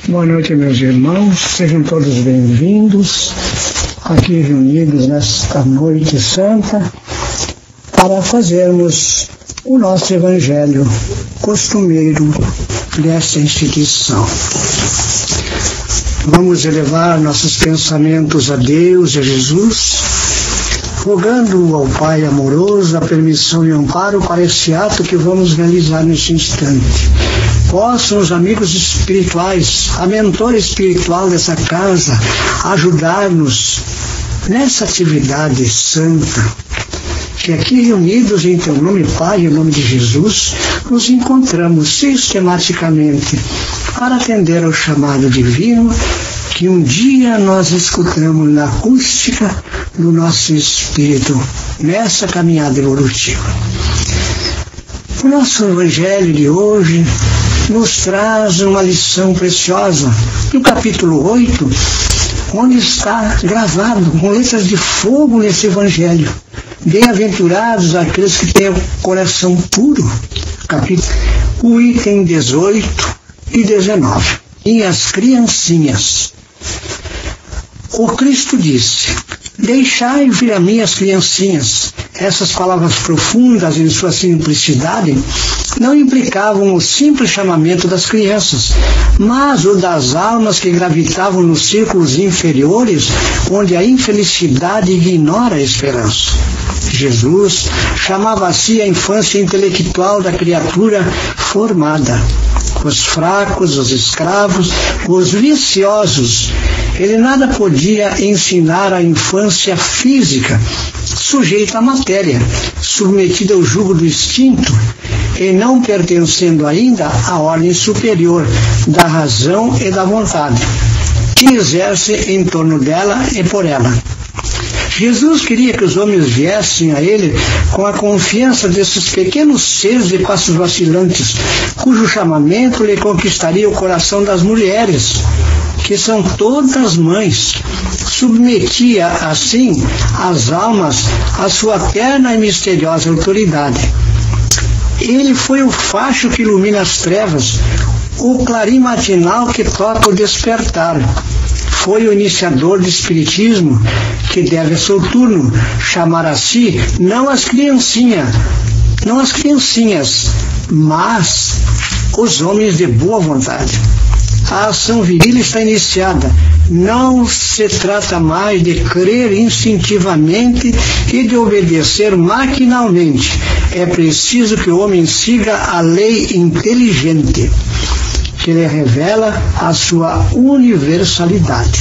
Boa noite, meus irmãos, sejam todos bem-vindos aqui reunidos nesta noite santa para fazermos o nosso evangelho costumeiro desta instituição. Vamos elevar nossos pensamentos a Deus e a Jesus, rogando ao Pai amoroso a permissão e amparo para esse ato que vamos realizar neste instante. Possam os amigos espirituais, a mentora espiritual dessa casa, ajudar-nos nessa atividade santa, que aqui reunidos em Teu nome, Pai, em nome de Jesus, nos encontramos sistematicamente para atender ao chamado divino que um dia nós escutamos na acústica do nosso espírito, nessa caminhada evolutiva. O nosso evangelho de hoje nos traz uma lição preciosa, no capítulo 8, onde está gravado com letras de fogo nesse evangelho. Bem-aventurados aqueles que têm o coração puro. O item 18 e 19. E as criancinhas. O Cristo disse: deixai vir a mim as criancinhas. Essas palavras profundas em sua simplicidade não implicavam o simples chamamento das crianças, mas o das almas que gravitavam nos círculos inferiores, onde a infelicidade ignora a esperança. Jesus chamava assim a infância intelectual da criatura formada. Os fracos, os escravos, os viciosos. Ele nada podia ensinar à infância física, sujeita à matéria, submetida ao jugo do instinto, e não pertencendo ainda à ordem superior da razão e da vontade, que exerce em torno dela e por ela. Jesus queria que os homens viessem a Ele com a confiança desses pequenos seres de passos vacilantes, cujo chamamento lhe conquistaria o coração das mulheres, que são todas mães. Submetia, assim, as almas à sua terna e misteriosa autoridade. Ele foi o facho que ilumina as trevas, o clarim matinal que toca o despertar. Foi o iniciador do espiritismo, que deve a seu turno chamar a si não as criancinhas, mas os homens de boa vontade. A ação viril está iniciada. Não se trata mais de crer instintivamente e de obedecer maquinalmente. É preciso que o homem siga a lei inteligente, que lhe revela a sua universalidade.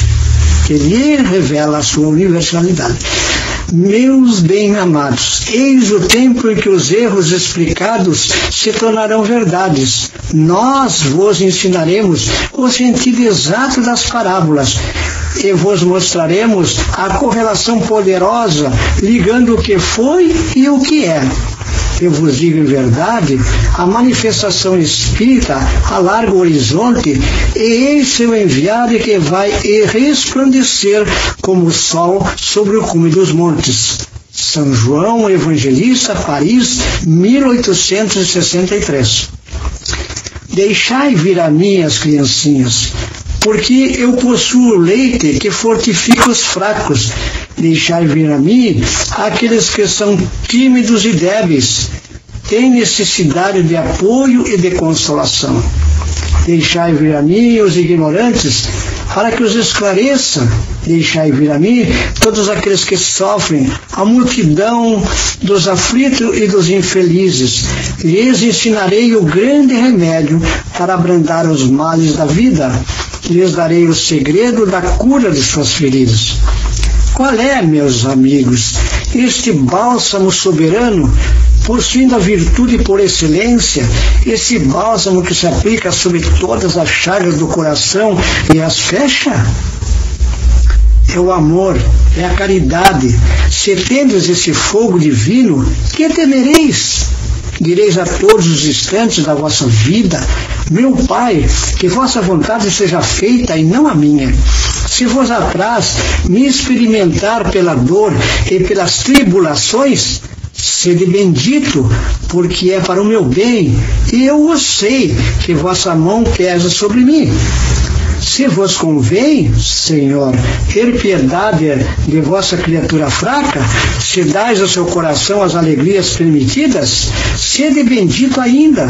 Meus bem-amados, eis o tempo em que os erros explicados se tornarão verdades. Nós vos ensinaremos o sentido exato das parábolas e vos mostraremos a correlação poderosa ligando o que foi e o que é. Eu vos digo em verdade, a manifestação espírita alarga o horizonte e eis seu enviado que vai resplandecer como o sol sobre o cume dos montes. São João Evangelista, Paris, 1863. Deixai vir a mim as criancinhas, porque eu possuo leite que fortifica os fracos. Deixai vir a mim aqueles que são tímidos e débeis, têm necessidade de apoio e de consolação. Deixai vir a mim os ignorantes, para que os esclareça. Deixai vir a mim todos aqueles que sofrem, a multidão dos aflitos e dos infelizes. Lhes ensinarei o grande remédio para abrandar os males da vida. Lhes darei o segredo da cura de suas feridas. Qual é, meus amigos, este bálsamo soberano, possuindo a virtude por excelência, esse bálsamo que se aplica sobre todas as chagas do coração e as fecha? É o amor, é a caridade. Se tendes esse fogo divino, que temereis? Direis a todos os instantes da vossa vida: meu Pai, que vossa vontade seja feita e não a minha. Se vos apraz me experimentar pela dor e pelas tribulações, sede bendito, porque é para o meu bem, e eu o sei, que vossa mão pesa sobre mim. Se vos convém, Senhor, ter piedade de vossa criatura fraca, se dais ao seu coração as alegrias permitidas, sede bendito ainda.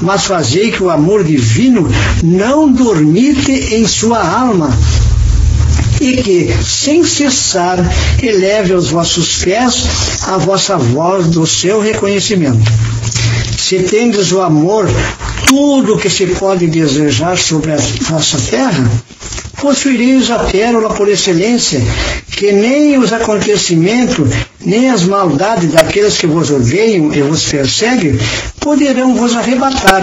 Mas fazei que o amor divino não dormite em sua alma, e que, sem cessar, eleve aos vossos pés a vossa voz do seu reconhecimento. Se tendes o amor, tudo o que se pode desejar sobre a vossa terra, possuireis a pérola por excelência, que nem os acontecimentos, nem as maldades daqueles que vos odeiam e vos perseguem, poderão vos arrebatar.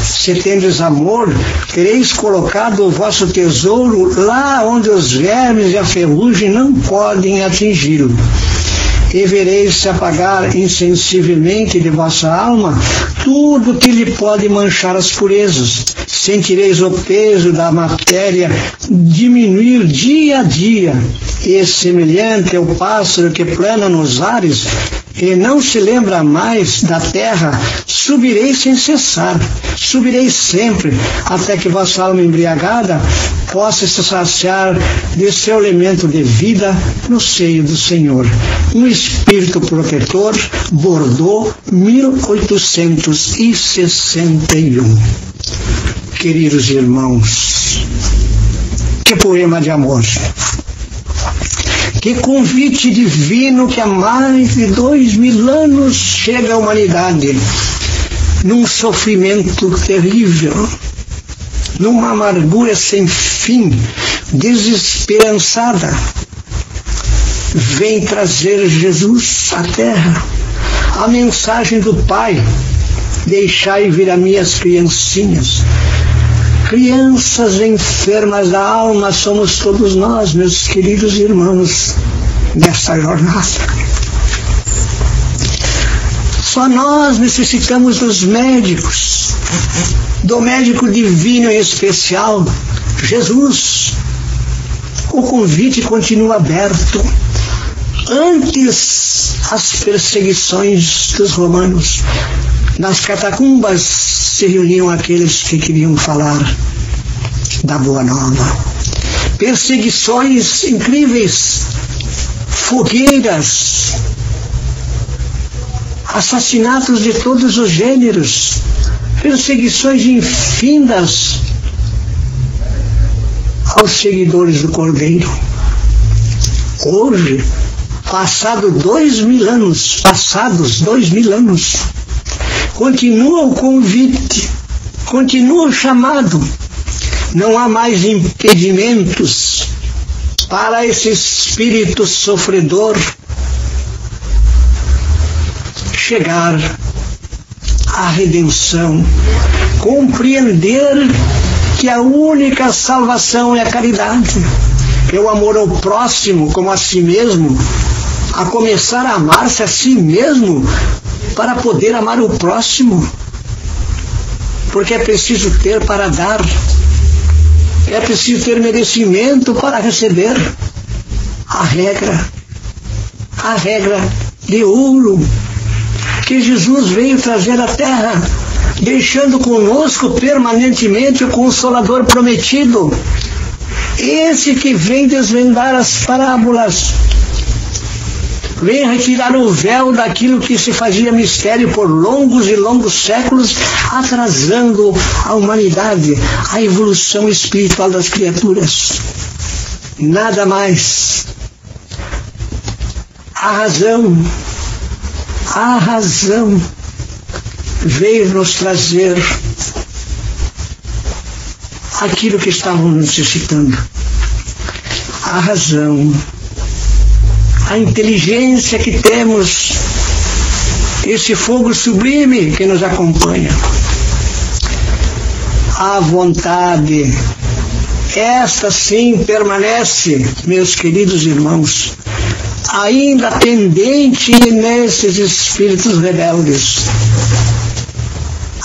Se tendes amor, tereis colocado o vosso tesouro lá onde os vermes e a ferrugem não podem atingi-lo. E vereis se apagar insensivelmente de vossa alma tudo que lhe pode manchar as purezas. Sentireis o peso da matéria diminuir dia a dia, e semelhante ao pássaro que plana nos ares e não se lembra mais da terra, subireis sem cessar, subireis sempre, até que vossa alma embriagada possa se saciar de seu alimento de vida no seio do Senhor. Um Espírito Protetor, Bordeaux, 1861. Queridos irmãos, que poema de amor! Que convite divino que há mais de 2000 anos chega à humanidade, num sofrimento terrível, numa amargura sem fim, desesperançada. Vem trazer Jesus à terra, a mensagem do Pai: deixai vir a minhas criancinhas. Crianças enfermas da alma somos todos nós, meus queridos irmãos, nesta jornada. Só nós necessitamos dos médicos, do médico divino em especial, Jesus. O convite continua aberto. Antes as perseguições dos romanos, nas catacumbas se reuniam aqueles que queriam falar da Boa Nova. Perseguições incríveis, fogueiras, assassinatos de todos os gêneros, perseguições infindas aos seguidores do Cordeiro. Hoje, passados 2000 anos, continua o convite, continua o chamado. Não há mais impedimentos para esse espírito sofredor chegar à redenção, compreender que a única salvação é a caridade, é o amor ao próximo como a si mesmo, a começar a amar-se a si mesmo para poder amar o próximo, porque é preciso ter para dar, é preciso ter merecimento para receber. A regra de ouro que Jesus veio trazer à terra, deixando conosco permanentemente o Consolador prometido, esse que vem desvendar as parábolas, vem retirar o véu daquilo que se fazia mistério por longos e longos séculos, atrasando a humanidade, a evolução espiritual das criaturas. Nada mais. A razão veio nos trazer aquilo que estávamos necessitando. A razão, a inteligência que temos, esse fogo sublime que nos acompanha, a vontade, esta sim permanece, meus queridos irmãos, ainda pendente nesses espíritos rebeldes.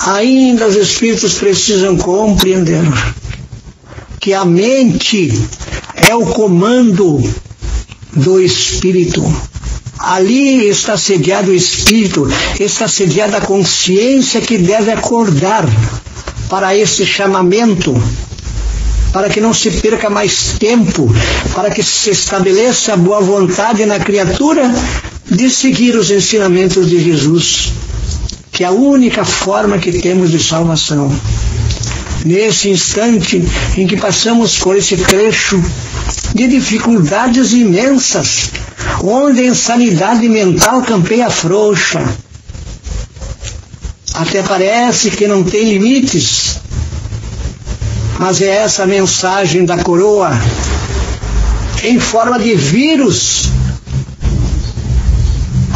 Ainda os espíritos precisam compreender que a mente é o comando do espírito. Ali está sediado o espírito, está sediada a consciência que deve acordar para esse chamamento para que não se perca mais tempo, para que se estabeleça a boa vontade na criatura de seguir os ensinamentos de Jesus, que é a única forma que temos de salvação. Nesse instante em que passamos por esse trecho de dificuldades imensas, onde a insanidade mental campeia frouxa, até parece que não tem limites, mas é essa mensagem da coroa, em forma de vírus,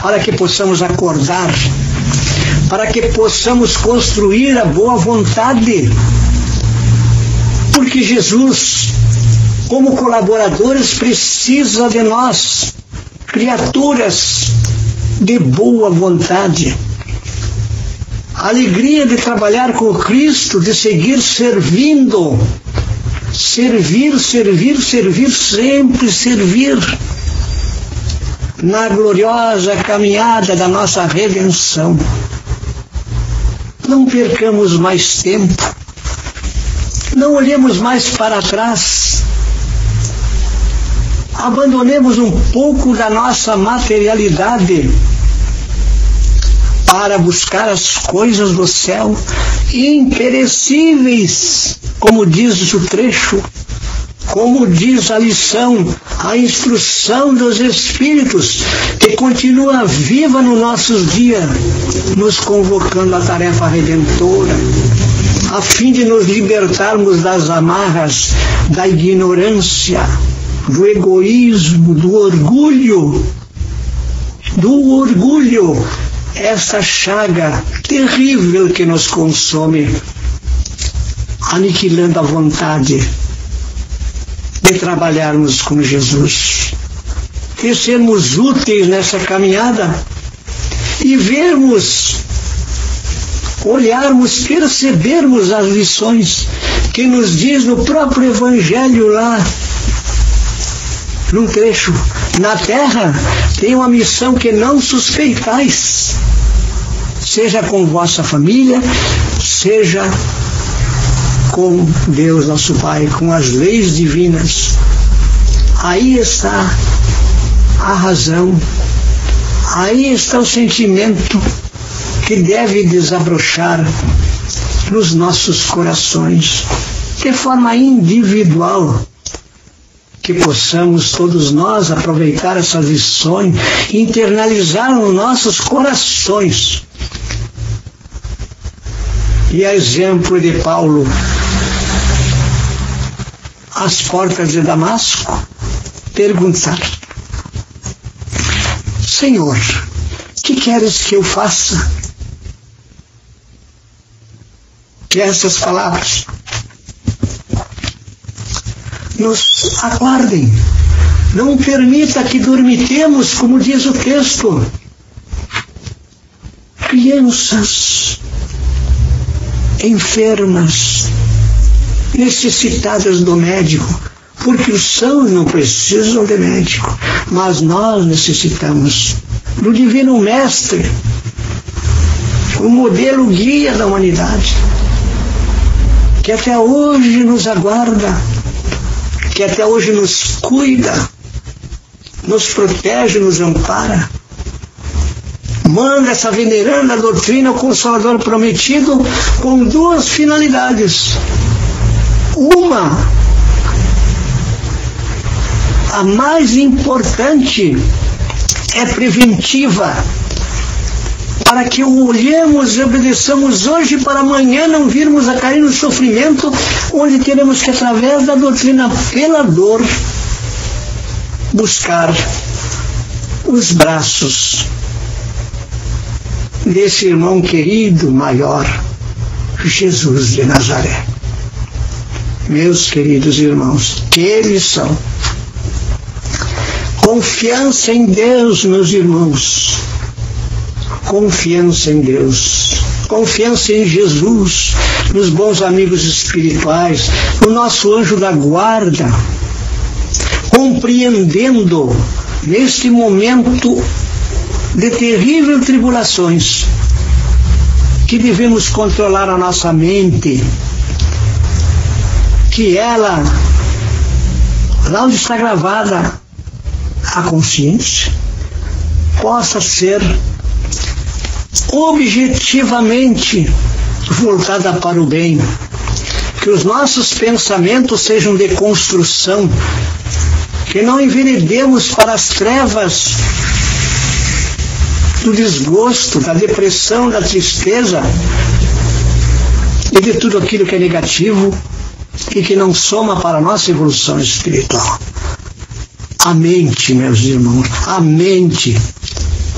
para que possamos acordar, para que possamos construir a boa vontade, porque Jesus, como colaboradores, precisa de nós, criaturas de boa vontade. A alegria de trabalhar com Cristo, de seguir servindo, servir, sempre servir, na gloriosa caminhada da nossa redenção. Não percamos mais tempo, não olhemos mais para trás, abandonemos um pouco da nossa materialidade para buscar as coisas do céu, imperecíveis, como diz o trecho, como diz a lição, a instrução dos Espíritos, que continua viva nos nossos dias, nos convocando à tarefa redentora, a fim de nos libertarmos das amarras da ignorância, do egoísmo, do orgulho, essa chaga terrível que nos consome, aniquilando a vontade de trabalharmos com Jesus, de sermos úteis nessa caminhada e vermos, olharmos, percebermos as lições que nos diz no próprio Evangelho lá, num trecho: na terra tem uma missão que não suspeitais, seja com vossa família, seja com Deus nosso Pai, com as leis divinas. Aí está a razão, aí está o sentimento que deve desabrochar nos nossos corações, de forma individual, que possamos todos nós aproveitar essas lições, internalizar nos nossos corações. E a exemplo de Paulo, às portas de Damasco, perguntar: Senhor, que queres que eu faça? Que essas palavras nos aguardem. Não permita que dormitemos, como diz o texto. Crianças enfermas, necessitadas do médico, porque os sãos não precisam de médico, mas nós necessitamos do Divino Mestre, o modelo guia da humanidade, que até hoje nos aguarda, que até hoje nos cuida, nos protege, nos ampara. Manda essa veneranda doutrina, o Consolador prometido, com duas finalidades. Uma, a mais importante, é preventiva, para que o olhemos e obedeçamos hoje, para amanhã não virmos a cair no sofrimento, onde teremos que, através da doutrina pela dor, buscar os braços desse irmão querido maior, Jesus de Nazaré. Meus queridos irmãos, que lição! Confiança em Deus, meus irmãos. Confiança em Deus. Confiança em Jesus, nos bons amigos espirituais, no nosso anjo da guarda, compreendendo neste momento de terríveis tribulações que devemos controlar a nossa mente, que ela, lá onde está gravada a consciência, possa ser objetivamente voltada para o bem, que os nossos pensamentos sejam de construção, que não enveredemos para as trevas do desgosto, da depressão, da tristeza e de tudo aquilo que é negativo e que não soma para a nossa evolução espiritual. A mente, meus irmãos, a mente,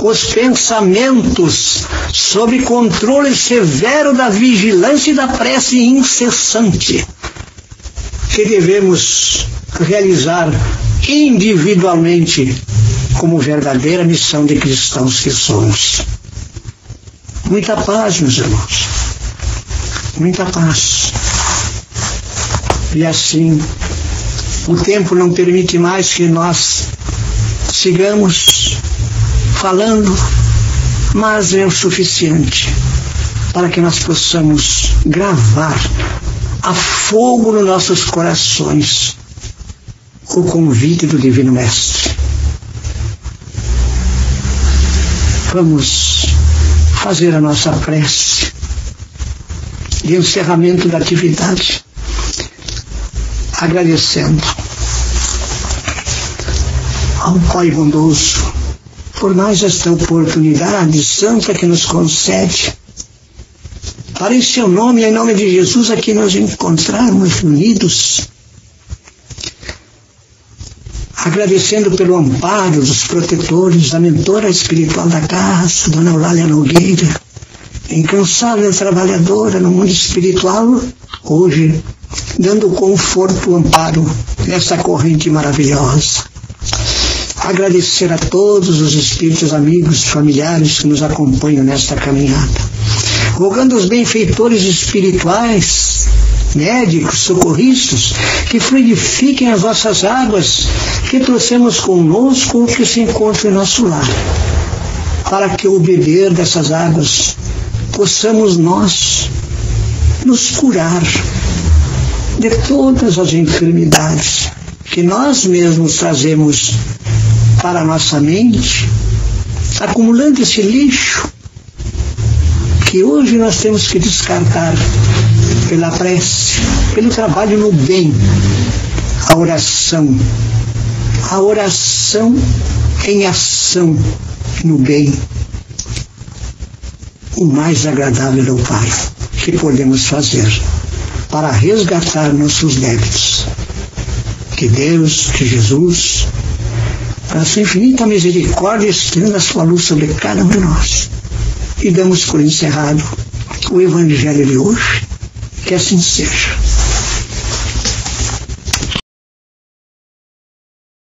os pensamentos sob controle severo da vigilância e da prece incessante que devemos realizar individualmente como verdadeira missão de cristãos que somos. Muita paz, meus irmãos, muita paz. E assim, o tempo não permite mais que nós sigamos falando, mas é o suficiente para que nós possamos gravar a fogo nos nossos corações o convite do Divino Mestre. Vamos fazer a nossa prece de encerramento da atividade, agradecendo ao Pai bondoso por mais esta oportunidade santa que nos concede, para em seu nome e em nome de Jesus aqui nos encontrarmos unidos, agradecendo pelo amparo dos protetores, da mentora espiritual da casa, Dona Eulália Nogueira, incansável trabalhadora no mundo espiritual, hoje dando conforto, amparo nessa corrente maravilhosa. Agradecer a todos os espíritos amigos, familiares que nos acompanham nesta caminhada, rogando aos benfeitores espirituais, médicos, socorristas, que fluidifiquem as nossas águas que trouxemos conosco, que se encontra em nosso lar, para que ao beber dessas águas possamos nós nos curar de todas as enfermidades que nós mesmos trazemos para a nossa mente, acumulando esse lixo que hoje nós temos que descartar pela prece, pelo trabalho no bem, a oração em ação no bem, o mais agradável ao Pai que podemos fazer para resgatar nossos débitos. Que Deus, que Jesus, para sua infinita misericórdia, estenda a sua luz sobre cada um de nós. E damos por encerrado o Evangelho de hoje. Que assim seja.